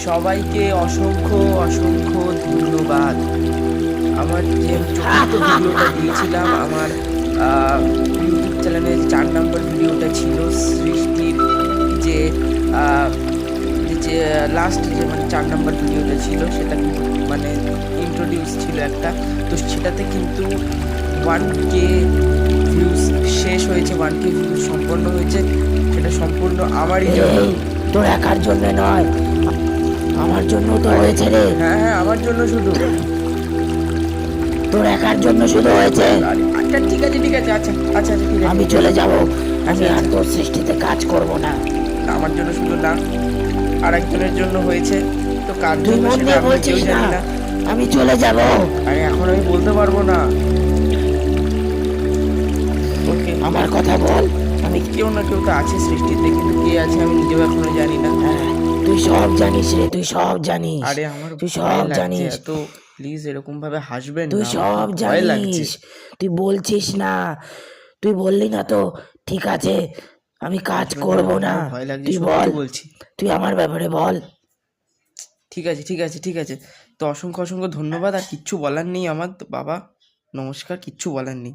সবাইকে অসংখ্য অসংখ্য ধন্যবাদ। আমার যে চতুর্থ ভিডিওটা দিয়েছিলাম, আমার ইউটিউব চ্যানেলে 4 নম্বর ভিডিওটা ছিল সৃষ্টির, যে যে লাস্ট যে মানে 4 নম্বর ভিডিওটা ছিল, সেটা কিন্তু মানে ইন্ট্রোডিউস ছিল একটা, তো সেটাতে কিন্তু 1K ভিউজ শেষ হয়েছে, 1K ভিউজ সম্পন্ন হয়েছে। সেটা সম্পূর্ণ আমারই জন্য, তোর একার জন্য নয়, আমার জন্য তো হয়েছে রে। হ্যাঁ হ্যাঁ, আমার জন্য শুধু, তোর একার জন্য শুধু হয়েছে। আচ্ছা ঠিক আছে ঠিক আছে, আচ্ছা আচ্ছা আচ্ছা ঠিক আছে, আমি চলে যাব, আমি আচ্ছা, আর তোর সৃষ্টিতে কাজ করব না। আমার জন্য শুধু না, আর একজনের জন্য হয়েছে, তো কার তুই জন্য মন সেটা দিয়ে আমি বলছিস কেউ জানি না, না। আমি চলে যাব। আরে এখন আমি বলতে পারবো না। ওকে, আমার কথা বল। আমি কেউ না কেউ তো আছে সৃষ্টিতে, কিন্তু কে আছে আমি নিজেও এখনো জানি না। তুই সব জানিস রে, তুই সব জানিস। আরে আমার তুই ভয় সব লাগছে জানিস, এত, প্লিজ এরকম ভাবে হাসবেন তুই না, আমার সব খুব ভয় লাগছে। জানিস। তুই বলছিস না, তুই বললি না তো ঠিক আছে আমি কাজ হাসবেন করব না। আমার ভয় লাগছে, তুই সত্যি বল, বলছি। তুই আমার ব্যাপারে বল। ঠিক আছে ঠিক আছে ঠিক আছে, তো অসংখ্য অসংখ্য ধন্যবাদ, আর কিচ্ছু বলার নেই আমার, তো বাবা নমস্কার, কিচ্ছু বলার নেই।